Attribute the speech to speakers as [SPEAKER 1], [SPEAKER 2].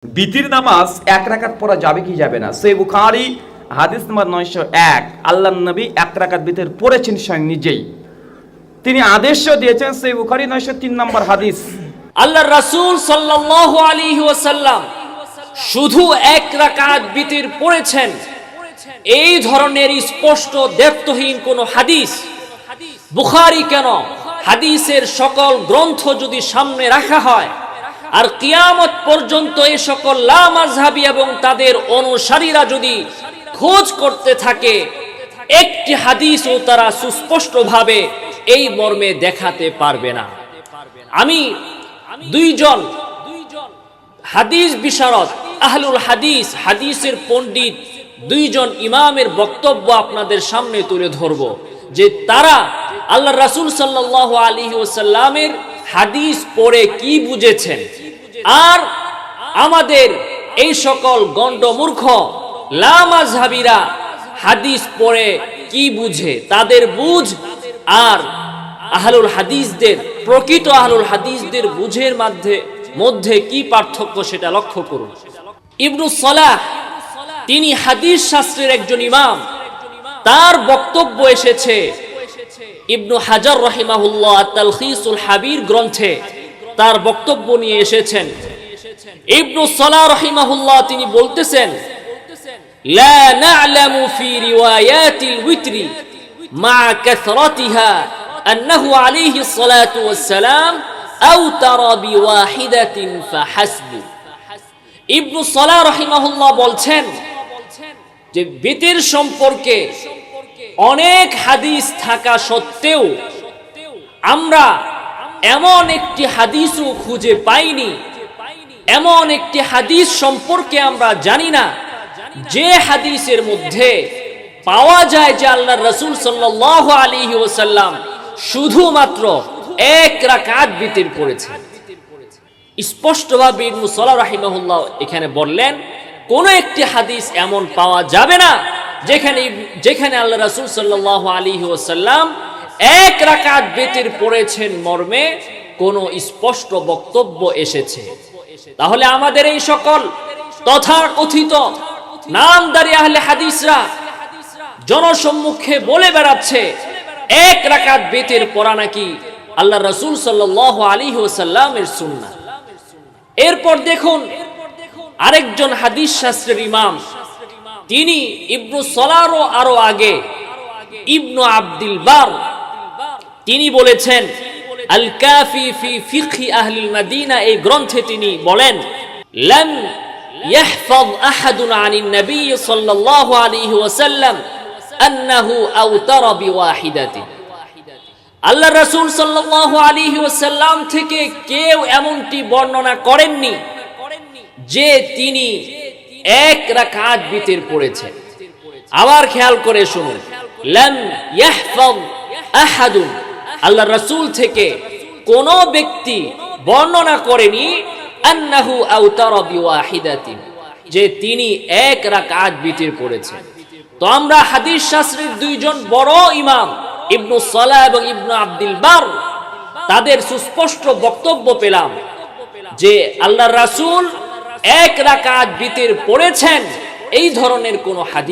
[SPEAKER 1] বিতির নামাজ এক রাকাত পড়া যাবে কি যাবে না? সহিহ বুখারী হাদিস নম্বর 901। আল্লাহর নবী এক রাকাত বিতির পড়েছেন স্বয়ং নিজেই, তিনি আদেশও দিয়েছেন। সহিহ বুখারী 903 নম্বর হাদিস।
[SPEAKER 2] আল্লাহর রাসূল সাল্লাল্লাহু আলাইহি ওয়াসাল্লাম শুধু এক রাকাত বিতির পড়েছেন, এই ধরনের স্পষ্ট দেবতহীন কোন হাদিস বুখারী কেন, হাদিসের সকল গ্রন্থ যদি সামনে রাখা হয় আর কিয়ামত পর্যন্ত এই সকল লা মাযহাবী এবং তাদের অনুসারীরা যদি খোঁজ করতে থাকে, একটি হাদিসও তারা সুস্পষ্টভাবে এই মর্মে দেখাতে পারবে না। আমি দুইজন হাদিস বিশারদ, আহলুল হাদিস, হাদিসের পণ্ডিত দুইজন ইমামের বক্তব্য আপনাদের সামনে তুলে ধরব, যে তারা আল্লাহর রাসূল সাল্লাল্লাহু আলাইহি ওয়াসাল্লামের হাদিস পড়ে কি বুঝেছেন, আর আমাদের এই সকল গণ্ডমূর্খ লা মাযহাবীরা হাদিস পড়ে কি বুঝে, তাদের বুঝ আর আহলুল হাদিসদের, প্রকৃত আহলুল হাদিসদের বুঝের মধ্যে কি পার্থক্য সেটা লক্ষ্য করুন। ইবনু সালাহ, তিনি হাদিস শাস্ত্রের একজন ইমাম, তার বক্তব্য এসেছে ইবনু হাজার রাহিমাহুল্লাহ তালখিসুল হাবির গ্রন্থে, তার বক্তব্য নিয়ে এসেছেন। ইবনু সালাহ রাহিমাহুল্লাহ তিনি বলতেছেন, লা না'লামু ফি রিওয়ায়াতিল উইতরি মা কাসরাতিহা আন্নাহু আলাইহি সালাতু ওয়াসসালাম আওতারা বিওয়াহিদাতিন ফাহাসবু। ইবনু সালাহ রাহিমাহুল্লাহ বলছেন যে বিতির সম্পর্কে অনেক হাদিস থাকা সত্ত্বেও আমরা এমন একটি হাদিসও খুঁজে পাইনি, এমন একটি হাদিস সম্পর্কে আমরা জানি না যে হাদিসের মধ্যে পাওয়া যায় যে আল্লাহর রাসূল সাল্লাল্লাহু আলাইহি ওয়াসাল্লাম শুধুমাত্র এক রাকাত বিতির পড়েছেন। স্পষ্টভাবে ইবনু সালাহ রাহিমাহুল্লাহ এখানে বললেন, কোন একটি হাদিস এমন পাওয়া যাবে না যেখানে আল্লাহ রাসূল সাল্লাল্লাহু আলাইহি ওয়াসাল্লাম এক রাকাত বিতির পড়েছেন মর্মে কোন স্পষ্ট বক্তব্য এসেছে। তাহলে আমাদের এই সকল তথাকথিত নামদারি আহলে হাদিসরা জনসম্মুখে বলে বেড়াচ্ছে এক রাকাত বিতির পড়া নাকি আল্লাহ রাসূল সাল্লাল্লাহু আলাইহি ওয়াসাল্লামের সুন্নাহ। এরপর দেখুন আরেকজন হাদিস শাস্ত্রের ইমাম, তিনি ইবনু সালাহর আরো আগে ইবনু আব্দুল বার, তিনি বলেছেন আল কাফি ফি ফিকহি আহলিল মাদিনা, এই গ্রন্থে তিনি বলেন, লাম ইয়াহফাজ আহাদুন আনিন নবী সাল্লাল্লাহু আলাইহি ওয়াসাল্লাম আন্নাহু আওতারা বিওয়াহিদাতিন। আল্লাহর রাসূল সাল্লাল্লাহু আলাইহি ওয়াসাল্লাম থেকে কেউ এমনটি বর্ণনা করেননি যে তিনি এক রাকাত বিতির পড়েছেন। আবার খেয়াল করে শুনুন, লাম ইয়াহফাজ আহাদুন, আল্লাহর রাসূল থেকে কোন ব্যক্তি বর্ণনা করেনি আন্নাহু আওতারা বিওয়াহিদাতিন, যে তিনি এক রাকাত বিতির পড়েছেন। তো আমরা হাদিস শাস্ত্রের দুইজন বড় ইমাম ইবনু সালাহ এবং ইবনু আব্দুল বার, তাদের সুস্পষ্ট বক্তব্য পেলাম যে আল্লাহর রাসূল এক রাকাত বিতির পড়েছেন, এই ধরনের কোন হাদিস